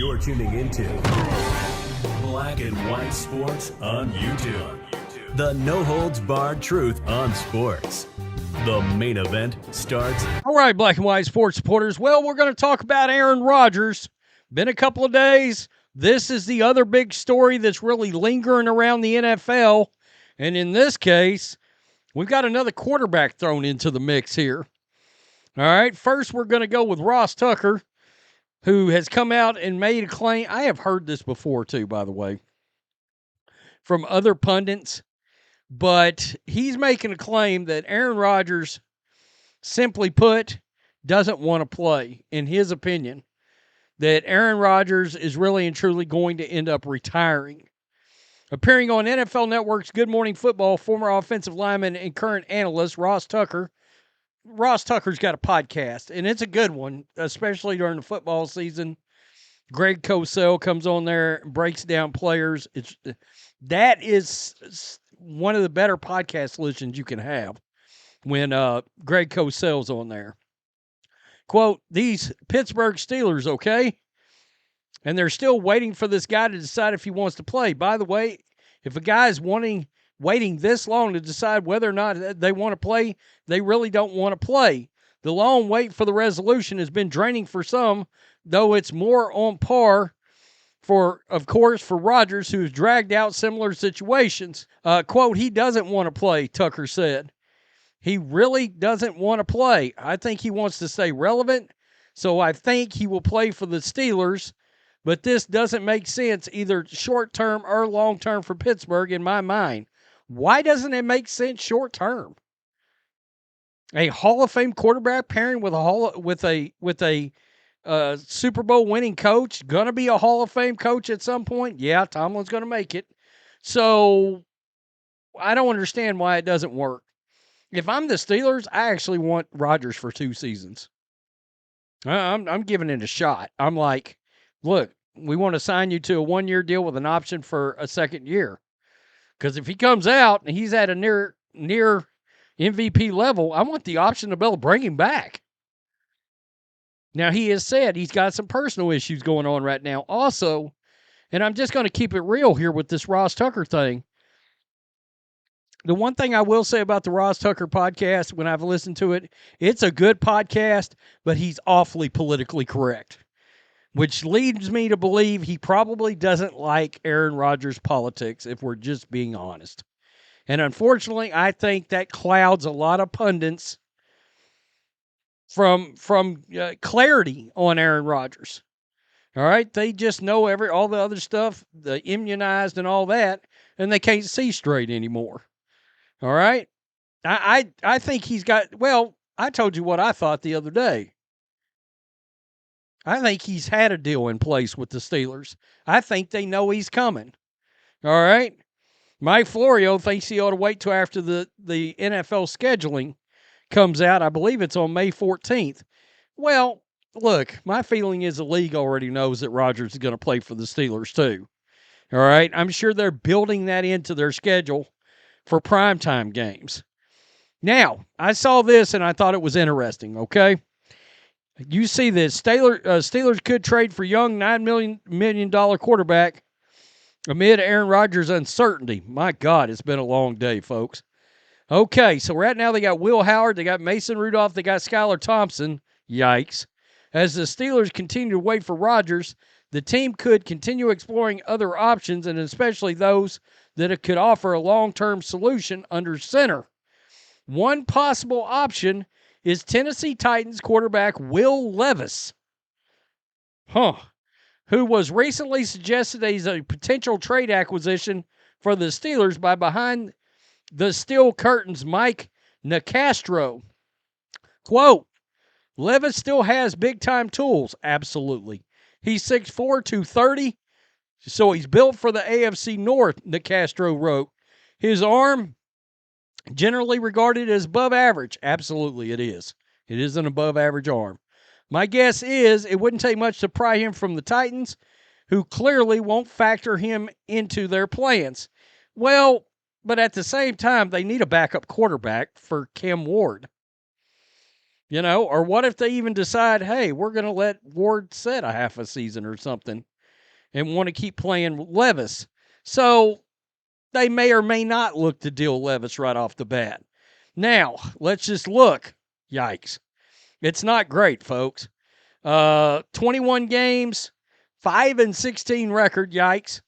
You're tuning into Black and White Sports on YouTube. The no-holds-barred truth on sports. The main event starts. All right, Black and White Sports supporters. Well, we're going to talk about Aaron Rodgers. Been a couple of days. This is the other big story that's really lingering around the NFL. And in this case, we've got another quarterback thrown into the mix here. All right, first we're going to go with Ross Tucker, who has come out and made a claim. I have heard this before too, by the way, from other pundits. But he's making a claim that Aaron Rodgers, simply put, doesn't want to play, in his opinion. That Aaron Rodgers is really and truly going to end up retiring. Appearing on NFL Network's Good Morning Football, former offensive lineman and current analyst Ross Tucker. Ross Tucker's got a podcast, and it's a good one, especially during the football season. Greg Cosell comes on there and breaks down players. That is one of the better podcast solutions you can have when Greg Cosell's on there. Quote, these Pittsburgh Steelers, okay? And they're still waiting for this guy to decide if he wants to play. By the way, if a guy is waiting this long to decide whether or not they want to play, they really don't want to play. The long wait for the resolution has been draining for some, though it's more on par for Rodgers, who's dragged out similar situations. Quote, he doesn't want to play, Tucker said. He really doesn't want to play. I think he wants to stay relevant, so I think he will play for the Steelers, but this doesn't make sense either short-term or long-term for Pittsburgh in my mind. Why doesn't it make sense short-term? A Hall of Fame quarterback pairing with a Super Bowl winning coach, going to be a Hall of Fame coach at some point. Yeah, Tomlin's going to make it. So I don't understand why it doesn't work. If I'm the Steelers, I actually want Rodgers for 2 seasons. I'm giving it a shot. I'm like, look, we want to sign you to a 1-year deal with an option for a second year. Because if he comes out and he's at a near MVP level, I want the option to be able to bring him back. Now, he has said he's got some personal issues going on right now also, and I'm just going to keep it real here with this Ross Tucker thing. The one thing I will say about the Ross Tucker podcast, when I've listened to it, it's a good podcast, but he's awfully politically correct, which leads me to believe he probably doesn't like Aaron Rodgers' politics, if we're just being honest. And unfortunately, I think that clouds a lot of pundits from clarity on Aaron Rodgers. All right, they just know all the other stuff, the immunized and all that, and they can't see straight anymore. All right, I think he's got. Well, I told you what I thought the other day. I think he's had a deal in place with the Steelers. I think they know he's coming. All right, Mike Florio thinks he ought to wait till after the NFL scheduling comes out. I believe it's on May 14th. Well, look, my feeling is the league already knows that Rodgers is going to play for the Steelers too. All right, I'm sure they're building that into their schedule for primetime games. Now, I saw this and I thought it was interesting, okay? You see this. Steelers could trade for young $9 million quarterback amid Aaron Rodgers' uncertainty. My God, it's been a long day, folks. Okay, so right now they got Will Howard, they got Mason Rudolph, they got Skylar Thompson. Yikes. As the Steelers continue to wait for Rodgers, the team could continue exploring other options, and especially those that it could offer a long-term solution under center. One possible option is Tennessee Titans quarterback Will Levis, who was recently suggested as a potential trade acquisition for the Steelers by behind the steel curtains Mike Nicastro. Quote, Levis still has big-time tools. Absolutely. He's 6'4", 230, so he's built for the AFC North, Nicastro wrote. His arm, generally regarded as above average. Absolutely, it is. It is an above-average arm. My guess is it wouldn't take much to pry him from the Titans, who clearly won't factor him into their plans. Well, but at the same time, they need a backup quarterback for Cam Ward. You know, or what if they even decide, hey, we're going to let Ward sit a half a season or something, and want to keep playing Levis. So they may or may not look to deal Levis right off the bat. Now, let's just look. Yikes. It's not great, folks. 21 games, 5-16 record. Yikes.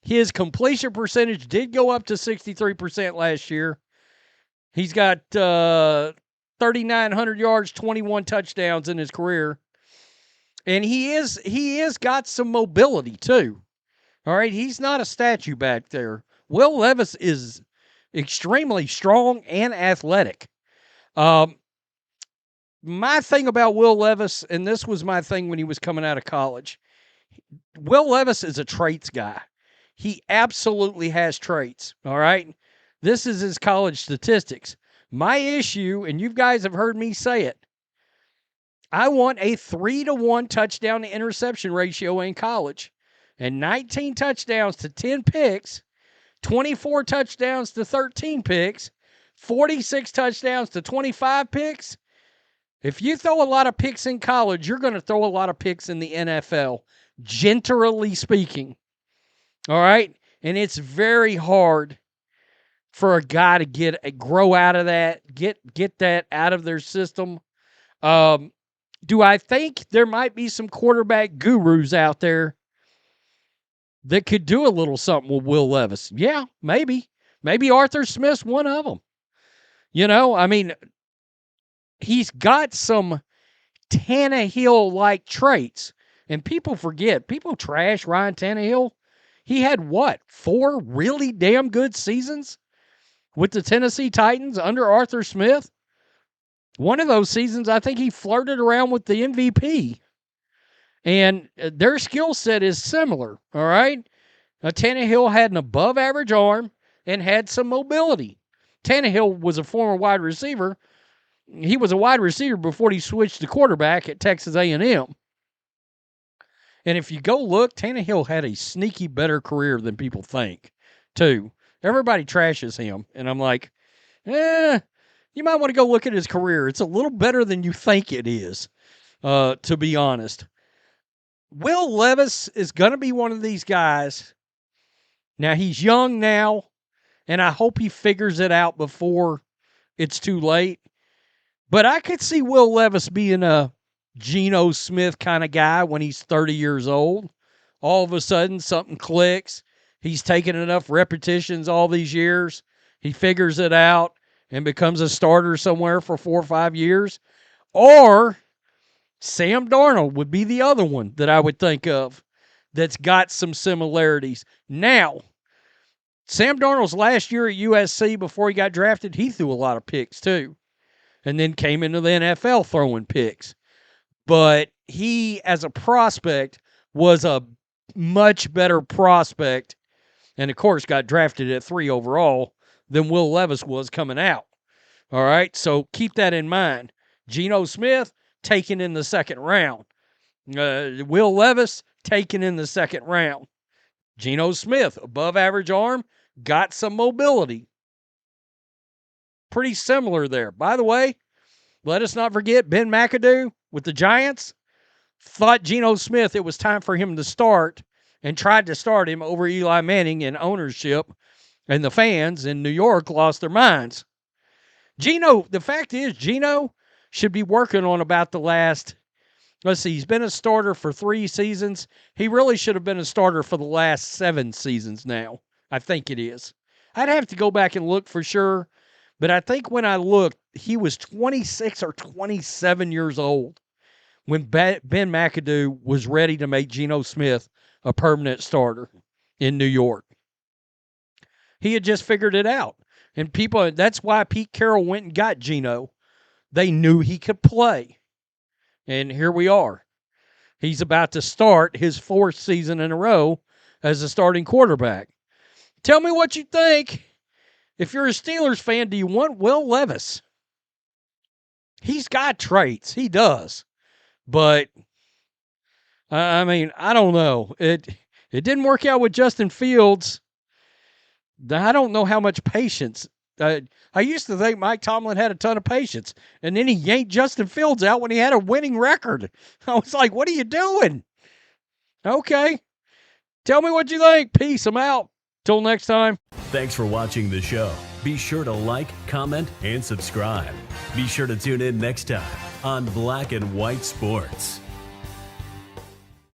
His completion percentage did go up to 63% last year. He's got 3,900 yards, 21 touchdowns in his career. And he is got some mobility too. All right, he's not a statue back there. Will Levis is extremely strong and athletic. My thing about Will Levis, and this was my thing when he was coming out of college, Will Levis is a traits guy. He absolutely has traits, all right? This is his college statistics. My issue, and you guys have heard me say it, I want a 3-to-1 touchdown to interception ratio in college. And 19 touchdowns to 10 picks, 24 touchdowns to 13 picks, 46 touchdowns to 25 picks. If you throw a lot of picks in college, you're going to throw a lot of picks in the NFL, generally speaking. All right? And it's very hard for a guy to grow out of that, get that out of their system. Do I think there might be some quarterback gurus out there that could do a little something with Will Levis? Yeah, maybe. Maybe Arthur Smith's one of them. You know, I mean, he's got some Tannehill-like traits. And people forget, people trash Ryan Tannehill. He had what, 4 really damn good seasons with the Tennessee Titans under Arthur Smith? One of those seasons, I think he flirted around with the MVP. And their skill set is similar, all right? Tannehill had an above-average arm and had some mobility. Tannehill was a former wide receiver. He was a wide receiver before he switched to quarterback at Texas A&M. And if you go look, Tannehill had a sneaky better career than people think, too. Everybody trashes him, and I'm like, you might want to go look at his career. It's a little better than you think it is, to be honest. Will Levis is going to be one of these guys. Now, he's young now, and I hope he figures it out before it's too late. But I could see Will Levis being a Geno Smith kind of guy when he's 30 years old. All of a sudden, something clicks. He's taken enough repetitions all these years. He figures it out and becomes a starter somewhere for 4 or 5 years. Or Sam Darnold would be the other one that I would think of that's got some similarities. Now, Sam Darnold's last year at USC before he got drafted, he threw a lot of picks too, and then came into the NFL throwing picks. But he, as a prospect, was a much better prospect, and of course got drafted at 3 overall than Will Levis was coming out. All right, so keep that in mind. Geno Smith, taken in the second round. Will Levis, taken in the second round. Geno Smith, above average arm, got some mobility. Pretty similar there. By the way, let us not forget Ben McAdoo with the Giants. Thought Geno Smith, it was time for him to start, and tried to start him over Eli Manning in ownership, and the fans in New York lost their minds. The fact is, Geno should be working on about the last, he's been a starter for 3 seasons. He really should have been a starter for the last 7 seasons now. I think it is. I'd have to go back and look for sure, but I think when I looked, he was 26 or 27 years old when Ben McAdoo was ready to make Geno Smith a permanent starter in New York. He had just figured it out. And that's why Pete Carroll went and got Geno. They knew he could play. And here we are. He's about to start his 4th season in a row as a starting quarterback. Tell me what you think. If you're a Steelers fan, do you want Will Levis? He's got traits. He does. But, I mean, I don't know. It didn't work out with Justin Fields. I don't know how much patience. I used to think Mike Tomlin had a ton of patience, and then he yanked Justin Fields out when he had a winning record. I was like, what are you doing? Okay. Tell me what you think. Peace. I'm out. Till next time. Thanks for watching the show. Be sure to like, comment, and subscribe. Be sure to tune in next time on Black and White Sports.